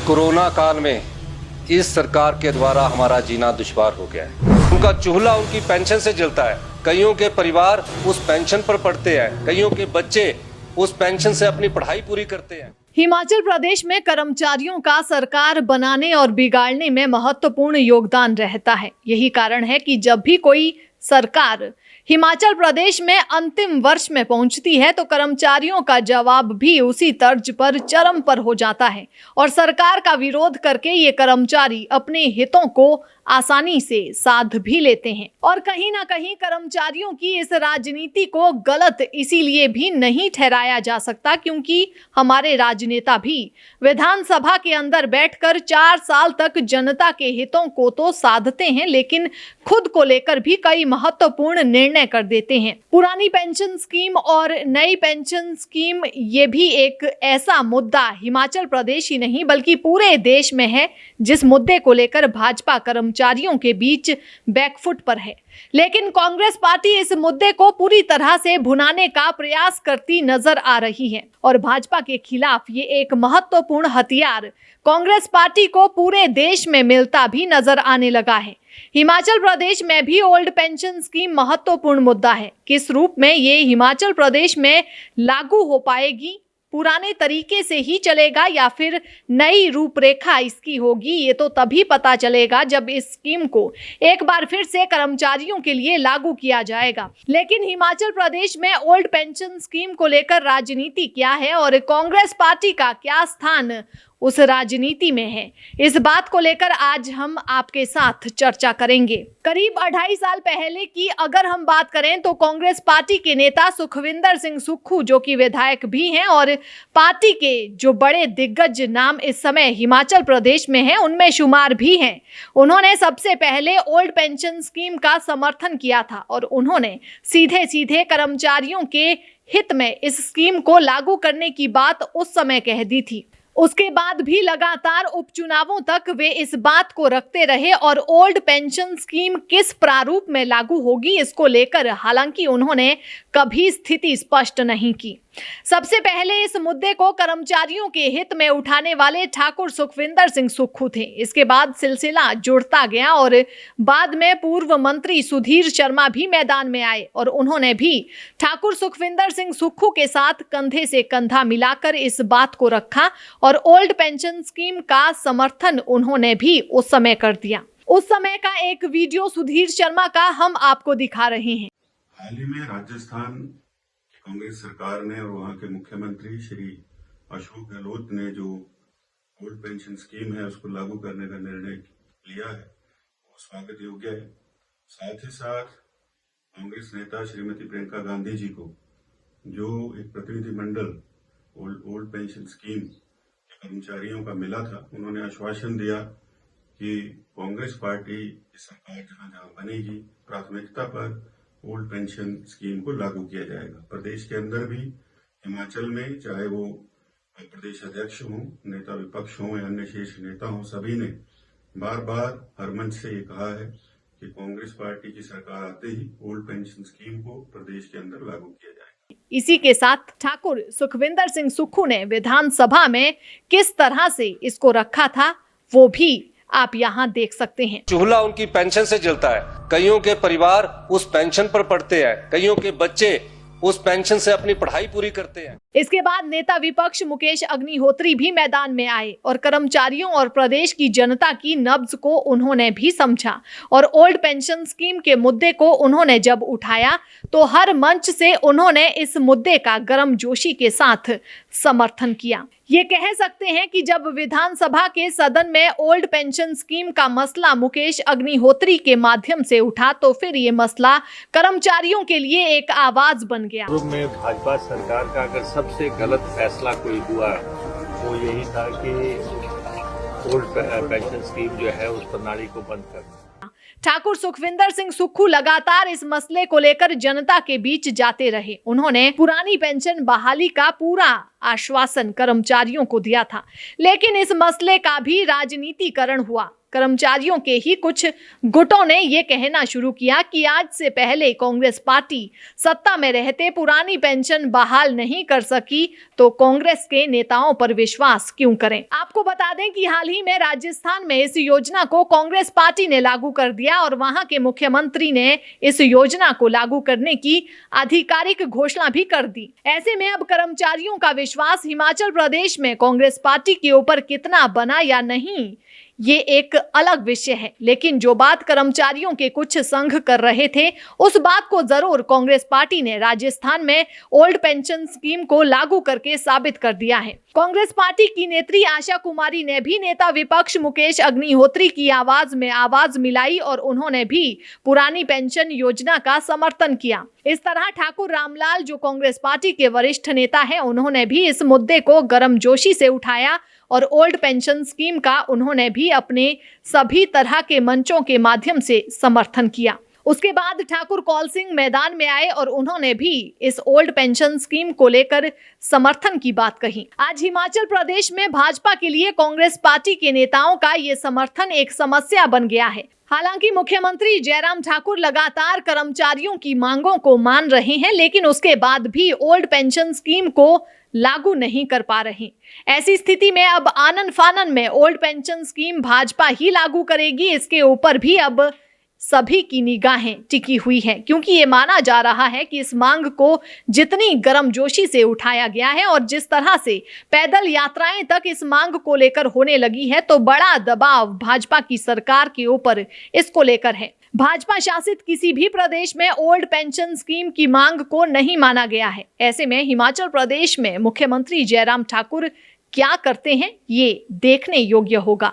Corona काल में इस सरकार के द्वारा हमारा जीना दुश्वार हो गया है। उनका चूल्हा उनकी पेंशन से जलता है। कईयों के परिवार उस पेंशन पर पढ़ते हैं, कईयों के बच्चे उस पेंशन से अपनी पढ़ाई पूरी करते हैं। हिमाचल प्रदेश में कर्मचारियों का सरकार बनाने और बिगाड़ने में महत्वपूर्ण योगदान रहता है। यही कारण है कि जब भी कोई सरकार हिमाचल प्रदेश में अंतिम वर्ष में पहुंचती है तो कर्मचारियों का जवाब भी उसी तर्ज पर चरम पर हो जाता है और सरकार का विरोध करके ये कर्मचारी अपने हितों को आसानी से साध भी लेते हैं। और कहीं ना कहीं कर्मचारियों की इस राजनीति को गलत इसीलिए भी नहीं ठहराया जा सकता क्योंकि हमारे राजनेता भी विधानसभा के अंदर बैठकर 4 साल तक जनता के हितों को तो साधते हैं, लेकिन खुद को लेकर भी कई महत्वपूर्ण निर्णय कर देते हैं। पुरानी पेंशन स्कीम और नई पेंशन स्कीम ये भी एक ऐसा मुद्दा हिमाचल प्रदेश ही नहीं बल्कि पूरे देश में है जिस मुद्दे को लेकर भाजपा कर्मचारियों के बीच बैकफुट पर है। लेकिन कांग्रेस पार्टी इस मुद्दे को पूरी तरह से भुनाने का प्रयास करती नजर आ रही है और भाजपा के खिलाफ ये एक महत्वपूर्ण हथियार कांग्रेस पार्टी को पूरे देश में मिलता भी नजर आने लगा है। हिमाचल प्रदेश में भी ओल्ड पेंशन स्कीम महत्वपूर्ण मुद्दा है। किस रूप में ये हिमाचल प्रदेश में लागू हो पाएगी, पुराने तरीके से ही चलेगा या फिर नई रूपरेखा इसकी होगी, ये तो तभी पता चलेगा जब इस स्कीम को एक बार फिर से कर्मचारियों के लिए लागू किया जाएगा। लेकिन हिमाचल प्रदेश में ओल्ड पेंशन स्कीम को लेकर राजनीति क्या है और कांग्रेस पार्टी का क्या स्थान उस राजनीति में है, इस बात को लेकर आज हम आपके साथ चर्चा करेंगे। करीब 2.5 साल पहले की अगर हम बात करें तो कांग्रेस पार्टी के नेता सुखविंदर सिंह सुक्खू, जो कि विधायक भी हैं और पार्टी के जो बड़े दिग्गज नाम इस समय हिमाचल प्रदेश में हैं उनमें शुमार भी हैं, उन्होंने सबसे पहले ओल्ड पेंशन स्कीम का समर्थन किया था और उन्होंने सीधे सीधे कर्मचारियों के हित में इस स्कीम को लागू करने की बात उस समय कह दी थी। उसके बाद भी लगातार उपचुनावों तक वे इस बात को रखते रहे और ओल्ड पेंशन स्कीम किस प्रारूप में लागू होगी इसको लेकर हालांकि उन्होंने कभी स्थिति स्पष्ट नहीं की। सबसे पहले इस मुद्दे को कर्मचारियों के हित में उठाने वाले ठाकुर सुखविंदर सिंह सुक्खू थे। इसके बाद सिलसिला जुड़ता गया और बाद में पूर्व मंत्री सुधीर शर्मा भी मैदान में आए और उन्होंने भी ठाकुर सुखविंदर सिंह सुक्खू के साथ कंधे से कंधा मिलाकर इस बात को रखा और ओल्ड पेंशन स्कीम का समर्थन उन्होंने भी उस समय कर दिया। उस समय का एक वीडियो सुधीर शर्मा का हम आपको दिखा रहे हैं। हाल ही में राजस्थान कांग्रेस सरकार ने और वहां के मुख्यमंत्री श्री अशोक गहलोत ने जो ओल्ड पेंशन स्कीम है उसको लागू करने का निर्णय लिया है वो स्वागत योग्य है। साथ ही साथ कांग्रेस नेता श्रीमती प्रियंका गांधी जी को जो एक प्रतिनिधिमंडल ओल्ड पेंशन स्कीम के कर्मचारियों का मिला था, उन्होंने आश्वासन दिया कि कांग्रेस पार्टी की सरकार जहां जहां बनेगी प्राथमिकता पर ओल्ड पेंशन स्कीम को लागू किया जाएगा। प्रदेश के अंदर भी, हिमाचल में, चाहे वो प्रदेश अध्यक्ष हों, नेता विपक्ष हों या अन्य शीर्ष नेता हों, सभी ने बार बार हर मंच से ये कहा है कि कांग्रेस पार्टी की सरकार आते ही ओल्ड पेंशन स्कीम को प्रदेश के अंदर लागू किया जाएगा। इसी के साथ ठाकुर सुखविंदर सिंह सुक्खू ने विधानसभा में किस तरह से इसको रखा था वो भी आप यहाँ देख सकते हैं। चूल्हा उनकी पेंशन से जलता है, कईयों के परिवार उस पेंशन पर पढ़ते हैं, कईयों के बच्चे उस पेंशन से अपनी पढ़ाई पूरी करते हैं। इसके बाद नेता विपक्ष मुकेश अग्निहोत्री भी मैदान में आए और कर्मचारियों और प्रदेश की जनता की नब्ज को उन्होंने भी समझा और ओल्ड पेंशन स्कीम के मुद्दे को उन्होंने जब उठाया तो हर मंच से उन्होंने इस मुद्दे का गर्मजोशी के साथ समर्थन किया। ये कह सकते हैं कि जब विधानसभा के सदन में ओल्ड पेंशन स्कीम का मसला मुकेश अग्निहोत्री के माध्यम से उठा तो फिर ये मसला कर्मचारियों के लिए एक आवाज बन गया। में भाजपा सरकार का अगर सबसे गलत फैसला कोई हुआ वो यही था कि ओल्ड पेंशन स्कीम जो है उस प्रणाली को बंद करना। ठाकुर सुखविंदर सिंह सुक्खू लगातार इस मसले को लेकर जनता के बीच जाते रहे। उन्होंने पुरानी पेंशन बहाली का पूरा आश्वासन कर्मचारियों को दिया था, लेकिन इस मसले का भी राजनीतिकरण हुआ। कर्मचारियों के ही कुछ गुटों ने ये कहना शुरू किया कि आज से पहले कांग्रेस पार्टी सत्ता में रहते पुरानी पेंशन बहाल नहीं कर सकी तो कांग्रेस के नेताओं पर विश्वास क्यों करें। आपको बता दें कि हाल ही में राजस्थान में इस योजना को कांग्रेस पार्टी ने लागू कर दिया और वहां के मुख्यमंत्री ने इस योजना को लागू करने की आधिकारिक घोषणा भी कर दी। ऐसे में अब कर्मचारियों का विश्वास हिमाचल प्रदेश में कांग्रेस पार्टी के ऊपर कितना बना या नहीं, ये एक अलग विषय है। लेकिन जो बात कर्मचारियों के कुछ संघ कर रहे थे, उस बात को जरूर कांग्रेस पार्टी ने राजस्थान में ओल्ड पेंशन स्कीम को लागू करके साबित कर दिया है। कांग्रेस पार्टी की नेत्री आशा कुमारी ने भी नेता विपक्ष मुकेश अग्निहोत्री की आवाज में आवाज मिलाई और उन्होंने भी पुरानी पेंशन योजना का समर्थन किया। इस तरह ठाकुर रामलाल, जो कांग्रेस पार्टी के वरिष्ठ नेता हैं, उन्होंने भी इस मुद्दे को गर्मजोशी से उठाया और ओल्ड पेंशन स्कीम का उन्होंने भी अपने सभी तरह के मंचों के माध्यम से समर्थन किया। उसके बाद ठाकुर कौल सिंह मैदान में आए और उन्होंने भी इस ओल्ड पेंशन स्कीम को लेकर समर्थन की बात कही। आज हिमाचल प्रदेश में भाजपा के लिए कांग्रेस पार्टी के नेताओं का ये समर्थन एक समस्या बन गया है। हालांकि मुख्यमंत्री जयराम ठाकुर लगातार कर्मचारियों की मांगों को मान रहे हैं, लेकिन उसके बाद भी ओल्ड पेंशन स्कीम को लागू नहीं कर पा रहे। ऐसी स्थिति में अब आनन फानन में ओल्ड पेंशन स्कीम भाजपा ही लागू करेगी, इसके ऊपर भी अब सभी की निगाहें टिकी हुई हैं, क्योंकि ये माना जा रहा है कि इस मांग को जितनी गर्मजोशी से उठाया गया है और जिस तरह से पैदल यात्राएं तक इस मांग को लेकर होने लगी है, तो बड़ा दबाव भाजपा की सरकार के ऊपर इसको लेकर है। भाजपा शासित किसी भी प्रदेश में ओल्ड पेंशन स्कीम की मांग को नहीं माना गया है। ऐसे में हिमाचल प्रदेश में मुख्यमंत्री जयराम ठाकुर क्या करते हैं, ये देखने योग्य होगा।